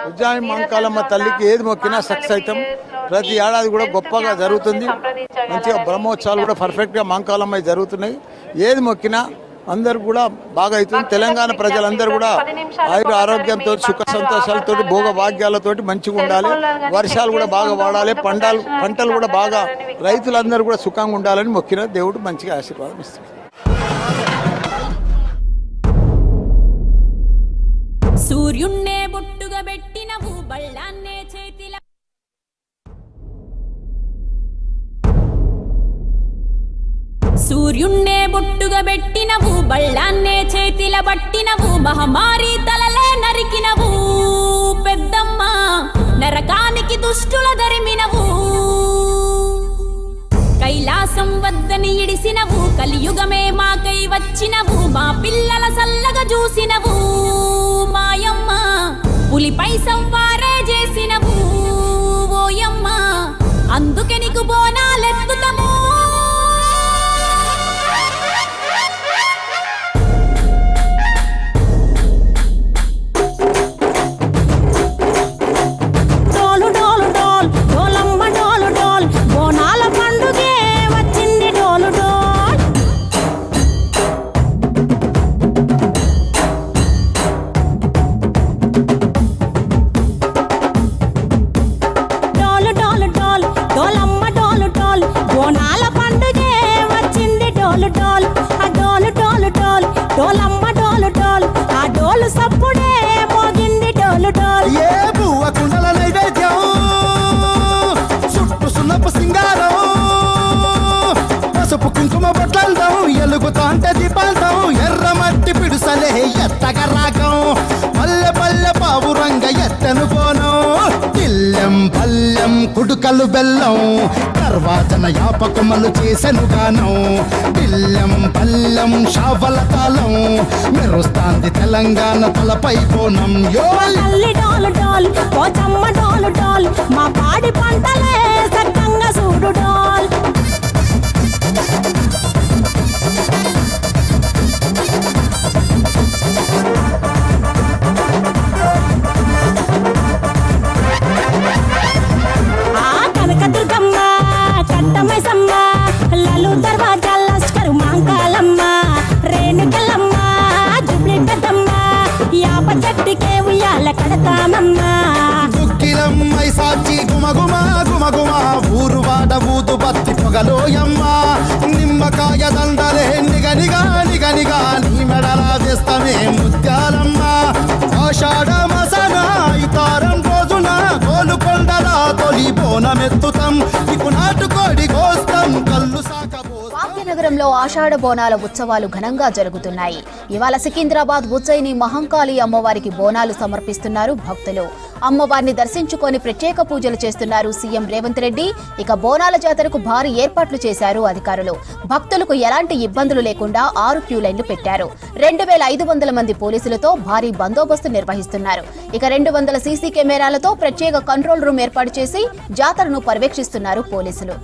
ఉజ్జాయి మంకాలమ్మ తల్లికి ఏది మొక్కినా సక్సెస్ అవుతాం. ప్రతి ఏడాది కూడా గొప్పగా జరుగుతుంది. మంచిగా బ్రహ్మోత్సవాలు కూడా పర్ఫెక్ట్గా మంకాలమ్మ జరుగుతున్నాయి. ఏది మొక్కినా అందరు కూడా బాగా అవుతుంది. తెలంగాణ ప్రజలందరూ కూడా ఆరోగ్యంతో సుఖ సంతోషాలతో భోగ భాగ్యాలతోటి మంచిగా ఉండాలి. వర్షాలు కూడా బాగా వాడాలి. పంటలు కూడా బాగా రైతులందరూ కూడా సుఖంగా ఉండాలని మొక్కిన దేవుడు మంచిగా ఆశీర్వాదం ఇస్తాడు. సూర్యున్నే బొట్టుగా పెట్టినవు బళ్ళాన్నే చేతిల సూర్యున్నే బొట్టుగా పెట్టినవు బళ్ళాన్నే చేతిల పట్టినవు మహమారి తలలే నరికినవు పెద్దమ్మ నరకానికి దుష్టుల దరిమినవు కైలాసం వద్దని ఇడిసినవు కలియుగమే మాకై వచ్చినవు మా పిల్లల సల్లగా చూసినవు మాయమ్మ పులిపై సంవారే చేసినవు ఓయమ్మ అందుకే నీకు బోనాలెత్తుతము కుంకుమ బొట్లందాం ఎలుగుతాంటే దీపాలదాం ఎర్రమట్టి పిడుసలే ఎత్తగా రాగం పల్లె పల్లె పావురంగ ఎత్తను పోనం పిల్లెం పల్లెం కుడుకలు బెల్లం తర్వాతన యాపకుమలు చేసెను గానం పిల్లెం పల్లెం షావల తాళం మెరుస్తాంది తెలంగాణ తలపై పోనం మా పాడి పంటలే సక్కంగా చూడు డాల్ కనకదుర్గమ్మ కట్టమైసమ్మ లలు దర్వాజా లస్కరు మాంకాలమ్మ రేణుకలమ్మ జుబ్లి పెద్దమ్మ యాప చెట్టుకే ఉయ్యాల కడతామమ్మ దుక్కిలమ్మై సాచి గుమగుమ గుమగుమ ఊరు వాడ ఊదు బత్తి పొగలోయమ్మ నిమ్మకాయ దండలే నిగనిగా నిగనిగా నీ మెడలా చేస్తామే ముత్యాలమ్మ ఆషాఢ మసన ఇతారం రోజున గోలుకొండల తొలి బోనమెత్తుతాం నీకు నాటుకోడి కోస్తాం కళ్ళు భాగ్యనగరంలో ఆషాఢ బోనాల ఉత్సవాలు ఘనంగా జరుగుతున్నాయి. ఇవాళ సికింద్రాబాద్ ఉజ్జయిని మహంకాళి అమ్మవారికి బోనాలు సమర్పిస్తున్నారు భక్తులు. అమ్మవారిని దర్శించుకొని ప్రత్యేక పూజలు చేస్తున్నారు సీఎం రేవంత్ రెడ్డి. ఇక బోనాల జాతరకు భారీ ఏర్పాట్లు చేశారు అధికారులు. భక్తులకు ఎలాంటి ఇబ్బందులు లేకుండా 6 క్యూ లైన్లు పెట్టారు. 2500 మంది పోలీసులతో భారీ బందోబస్తు నిర్వహిస్తున్నారు. ఇక 200 సీసీ కెమెరాలతో ప్రత్యేక కంట్రోల్ రూమ్ ఏర్పాటు చేసి జాతరను పర్యవేక్షిస్తున్నారు పోలీసులు.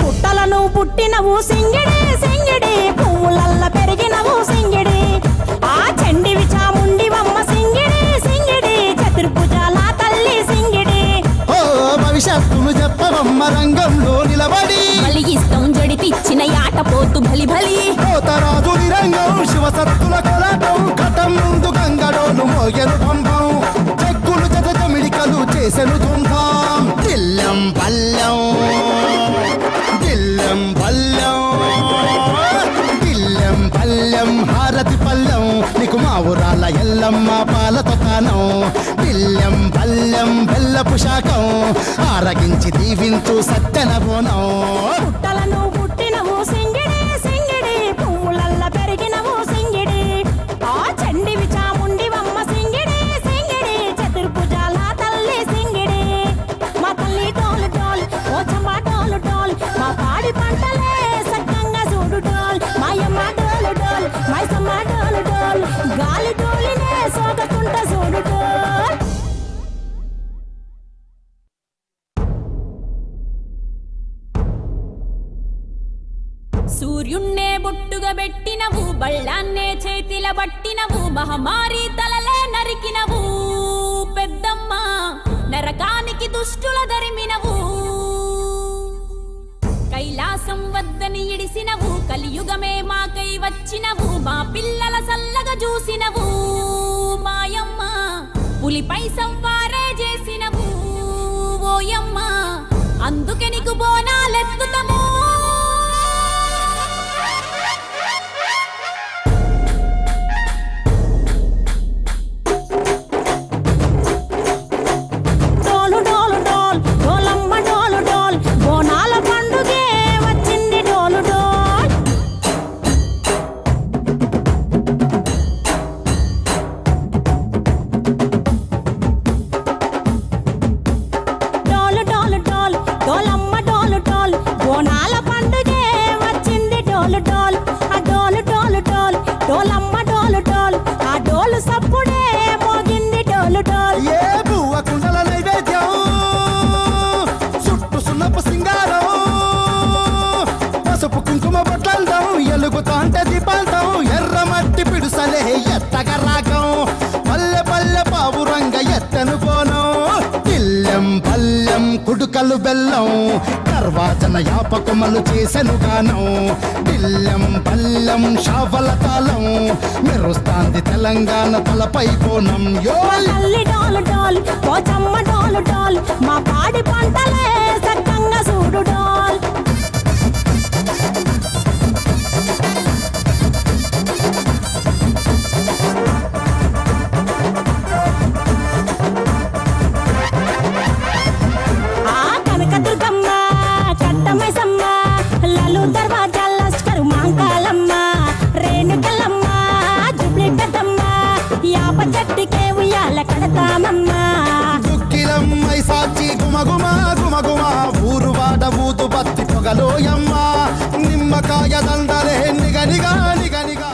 పుట్టలను పుట్టినవు సింగిడి సింగిడి పువ్వులల్ల పెరిగినవు సింగిడి ఆ చండివి చాముండివమ్మ సింగిడి సింగిడి చతుర్భుజాల తల్లి సింగిడి భవిష్యత్తును చెప్పవమ్మ రంగంలో నిలబడి బలిగిస్తాం జడితిచ్చిన యాట పోతు బలి బలి రాజు నిరంగం శివసత్తుల కొలటం కటం ముందు గంగడోను మోగెను పంపం చెక్కులు జత జమిడికలు చేసెను తుంటాం దిల్లం పల్లెం దిల్లం పల్లెం దిల్లం పల్లెం హారతి పల్లెం నీకు మా ఊరాల ఎల్లమ్మ పాలతో కానం దిల్లం పల్లెం బెల్లపు శాఖం ఆరగించి దీవించు సత్తెన బోనం పుట్టలను పుట్టినవు సింగిడి సింగిడి పువ్వులల్ల పెరిగినవు సింగిడి ఆ చండివి చాముండివమ్మ సింగిడి సింగిడి చతుర్భుజాల తల్లి సింగిడి మా తల్లి డోలు డోల్ ఓ చంబా డోలు డోల్ మా పాడి పంటలే సక్కంగా చూడు డోల్ మాయమ్మ డోలు డోల్ మైసమ్మ డోలు డోల్ గాలి డోలినే సోకకుంట చూడు డోల్ సూర్యున్నే బొట్టుగా పెట్టినవు, బళ్ళాన్నే చేతిల పట్టినవు, మహమారి తలలే నరికినవు పెద్దమ్మ, నరకానికి దుష్టుల దరిమినవు. కైలాసం వద్దని ఇడిసినవు, కలియుగమే మాకై వచ్చినవు, మా పిల్లల సల్లగా చూసినవు మాయమ్మ, పులిపై సంవారే చేసినవు ఓయమ్మ, అందుకే నీకు బోనాలెత్తుతము. డోలు డోలు డోల్ డోలమ్మ డోలు డోల్ బోనాల పండుగే వచ్చింది డోలు డోల్. డోలు డోలు డోల్ డోలమ్మ డోలు డోల్ బోనాల పండుగే వచ్చింది డోలు డోల్. ఆ డోలు డోలు డోల్ డోలమ్మ డోలు డోల్, ఆ డోలు సప్పుడే మోగింది డోలు డోల్. ఏ బువ్వ కుండల నైవేద్యం, చుట్టు సున్నపు సింగారం, పసుపు కుంకుమ బొట్లందం, ఎలుగుతాంటే దీపాంతం, ఎర్ర మట్టి పిడుసలే ఎత్తగా రాగం, పల్లె పల్లె పావురంగ ఎత్తను కోనం, ఇల్లెం పల్లెం కుడుకలు బెల్లం, దర్వాజన యాపకమలు చేసెను గానం, ఇల్లెం పల్లెం షావల తాళం, మెరుస్తాంది తెలంగాణ తలపై కోణం. యో తల్లి డోలు డోల్ పోచమ్మ డోలు డోల్, మా పాడి పంటలే సక్కంగా చూడు డోల్. ఆ కనకదుర్గమ్మ కట్టమైసమ్మ, లలు దర్వాజా లస్కరు మాంకాలమ్మ, రేణుకలమ్మ జుబ్లి పెద్దమ్మ, యాప చెట్టుకే ఉయ్యాల కడతామమ్మ. దుక్కిలమ్మై సాచి గుమగుమ గుమగుమ, ఊరు వాడ ఊదు బత్తి పొగలోయమ్మ, నిమ్మకాయ దండలే నిగనిగా నిగనిగా.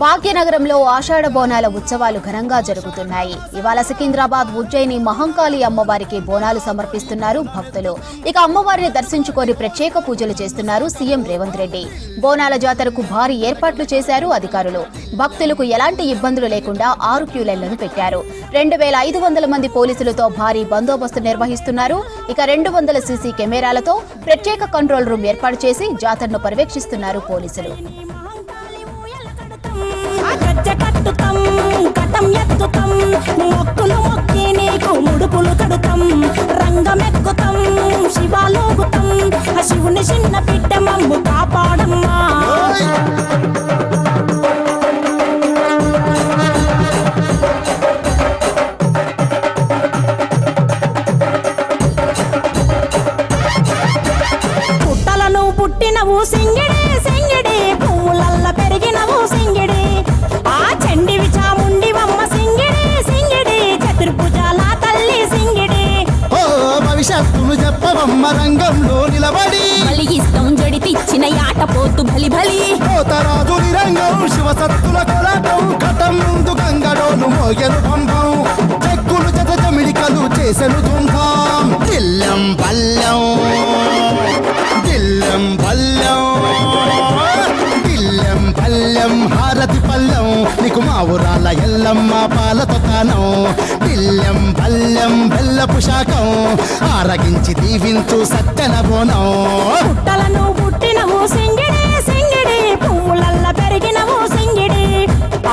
భాగ్యనగరంలో ఆషాఢ బోనాల ఉత్సవాలు ఘనంగా జరుగుతున్నాయి. ఇవాళ సికింద్రాబాద్ ఉజ్జయిని మహంకాళి అమ్మవారికి బోనాలు సమర్పిస్తున్నారు భక్తులు. ఇక అమ్మవారిని దర్శించుకొని ప్రత్యేక పూజలు చేస్తున్నారు సీఎం రేవంత్ రెడ్డి. బోనాల జాతరకు భారీ ఏర్పాట్లు చేశారు అధికారులు. భక్తులకు ఎలాంటి ఇబ్బందులు లేకుండా 6 క్యూ లైన్లను పెట్టారు. 2500 మంది పోలీసులతో భారీ బందోబస్తు నిర్వహిస్తున్నారు. ఇక 200 సీసీ కెమెరాలతో ప్రత్యేక కంట్రోల్ రూమ్ ఏర్పాటు చేసి జాతరను పర్యవేక్షిస్తున్నారు పోలీసులు. ఆ గజ్జె కట్టుతాం కటం ఎత్తుతాం, మొక్కులు మొక్కి నీకు ముడుపులు కడుతాం, రంగమెక్కుతాం శివాలోగుతాం, ఆ శివుని చిన్న బిడ్డ మమ్ము కాపాడమ్మా. పుట్టలను పుట్టినవు సింగిడి సింగిడి, పువ్వులల్ల పెరిగినవు సింగిడి, ఆ చండివి చాముండివమ్మ సింగిడి సింగిడి, చతుర్భుజాల తల్లి సింగిడి. ఓ భవిష్యత్తును చెప్పవమ్మ రంగంలో నిలబడి, బలిగిస్తాం జడితిచ్చిన యాట పోతు బలి బలి, పోతరాజు నిరంగం శివసత్తుల కొలటం, కటం ముందు గంగడోలు మోగెను పంపం, చెక్కులు జత జమిడికలు చేసెను తుంభం, దిల్లం పల్లెం దిల్లం పల్లెం దిల్లం పల్లెం హారతి పల్లెం, నీకు మా ఊరాల ఎల్లమ్మ పాలతో తానం, దిల్లం పల్లెం బెల్లపు శాఖం, ఆరగించి దీవించు సత్తెన బోనం. పుట్టలను పుట్టినవు సింగిడి సింగిడి, పువ్వులల్ల పెరిగినవు సింగిడి,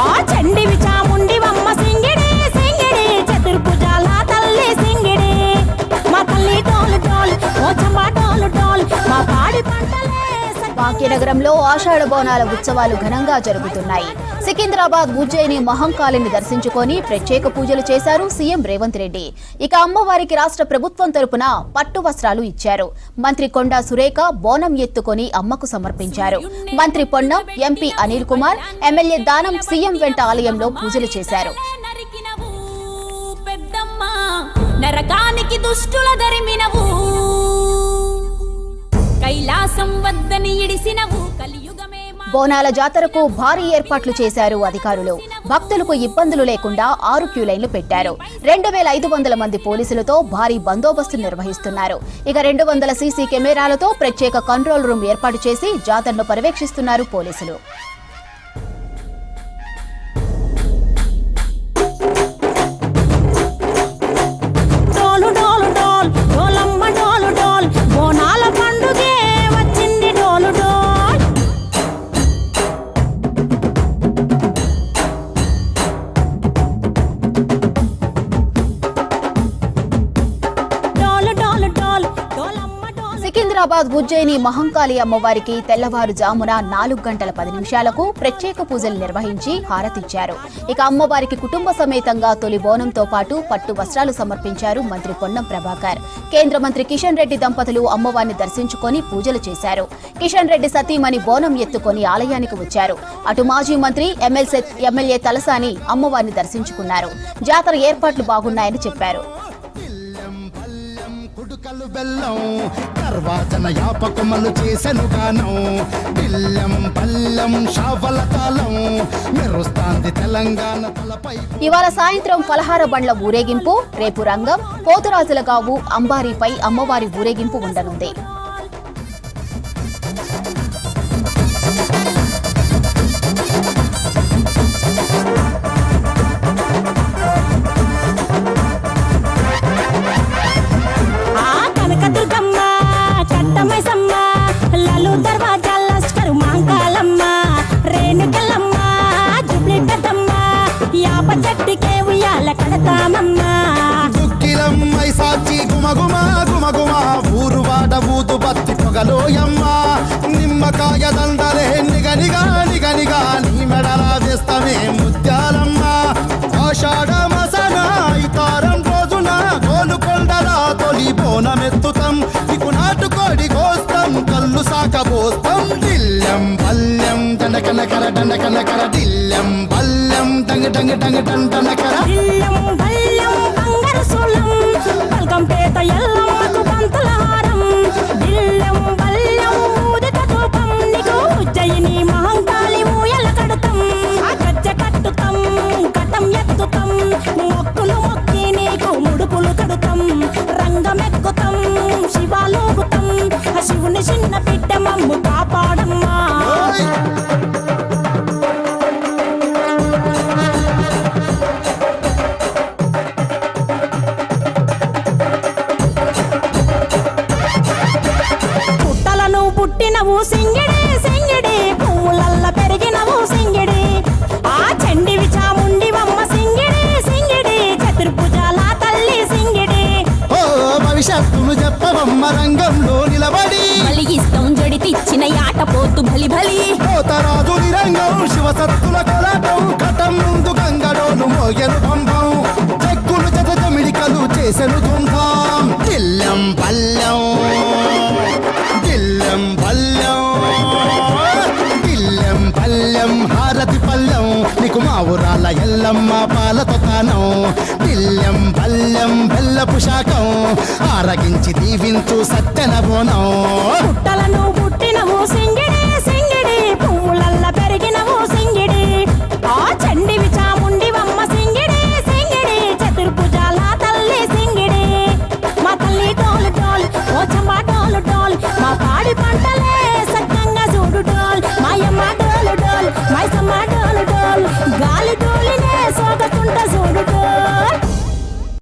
ఆ చండివి చాముండివమ్మ సింగిడి సింగిడి, చతుర్భుజాల తల్లి సింగిడి, మా తల్లి డోలు డోల్ పోచమ్మ డోలు డోల్, మా పాడి పంటలే భాగ్యనగరంలో ఆషాఢ బోనాల ఉత్సవాలు ఘనంగా జరుగుతున్నాయి. సికింద్రాబాద్ ఉజ్జయిని మహంకాళిని దర్శించుకొని ప్రత్యేక పూజలు చేశారు సీఎం రేవంత్ రెడ్డి. ఇక అమ్మవారికి రాష్ట్ర ప్రభుత్వం తరపున పట్టు వస్త్రాలు ఇచ్చారు. మంత్రి కొండా సురేఖ బోనం ఎత్తుకొని అమ్మకు సమర్పించారు. మంత్రి పొన్నం, ఎంపీ అనిల్ కుమార్, ఎమ్మెల్యే దానం సీఎం వెంట ఆలయంలో పూజలు చేశారు. నరికినవు పెద్దమ్మ, నరకానికి దుష్టుల దరిమినవు, కైలాసం వద్దని ఇడిసినవు, కలియుగమే బోనాల జాతరకు భారీ ఏర్పాట్లు చేశారు అధికారులు. భక్తులకు ఇబ్బందులు లేకుండా 6 క్యూ లైన్లు పెట్టారు. 2500 మంది పోలీసులతో భారీ బందోబస్తు నిర్వహిస్తున్నారు. ఇక 200 సీసీ కెమెరాలతో ప్రత్యేక కంట్రోల్ రూమ్ ఏర్పాటు చేసి జాతరను పర్యవేక్షిస్తున్నారు పోలీసులు. సికింద్రాబాద్ ఉజ్జయిని మహంకాళి అమ్మవారికి తెల్లవారుజామున 4:10 ప్రత్యేక పూజలు నిర్వహించి హారతిచ్చారు. ఇక అమ్మవారికి కుటుంబ సమేతంగా తొలి బోనంతో పాటు పట్టు వస్త్రాలు సమర్పించారు మంత్రి పొన్నం ప్రభాకర్. కేంద్ర మంత్రి కిషన్ రెడ్డి దంపతులు అమ్మవారిని దర్శించుకొని పూజలు చేశారు. కిషన్ రెడ్డి సతీమణి బోనం ఎత్తుకొని ఆలయానికి వచ్చారు. అటు మాజీ మంత్రి ఎమ్మెల్యే తలసాని అమ్మవారిని దర్శించుకున్నారు. జాతర ఏర్పాట్లు బాగున్నాయని చెప్పారు. కుడుకలు బెల్లం తర్వాతన యాపకమలు చేసెను గానం బిల్లం పల్లం షావల తాళం మెరుస్తాంది తెలంగాణ తలపై. ఇవాళ సాయంత్రం ఫలహార బండ్ల ఊరేగింపు, రేపు రంగం, పోతురాజులగావు అంబారీపై అమ్మవారి ఊరేగింపు ఉండనుంది. దుక్కిలమ్మై సాచి గుమగుమ గుమగుమ ఊరు వాడ ఊదు బత్తి పొగలోయమ్మ నిమ్మకాయ దండలే నిగనిగా నిగనిగా నీ మెడలా వేస్తమే ముత్యాలమ్మ. ఆషాఢ మసన ఇతారం రోజున గోలుకొండలా తొలి బోనమెత్తుతాం ఇకు నాటుకోడి కోస్తాం కళ్ళు సాకబోస్తాం దిల్లం పల్లెం దండకనకర దండకనకర దిల్లం పల్లెం డంగ డంగ డంగ డండనకర శివుని చిన్న బిడ్డ మమ్ము కాపాడమ్మా. పుట్టలను పుట్టినవు సింగిడి సింగిడి పువ్వులల్ల పెరిగినవు సింగిడి ఆ చండివి చాముండివమ్మ సింగిడి సింగిడి చతుర్భుజాల తల్లి సింగిడి. ఓ భవిష్యత్తును చెప్పవమ్మ రంగంలో నిలబడి బలిగిస్తాం జడితిచ్చిన యాట పోతు బలి బలి పోతరాజు నిరంగం శివసత్తుల కొలటం కటం ముందు గంగడోను మోగెను పంపం చెక్కులు జత జమిడికలు చేసెను తుంటాం దిల్లం పల్లెం దిల్లం పల్లెం దిల్లం పల్లెం హారతి పల్లెం నీకు మా ఊరాల ఎల్లమ్మ పాలతో తానం దిల్లం పల్లెం బెల్లపు శాఖం ఆరగించి దీవించు సత్యన బోనం.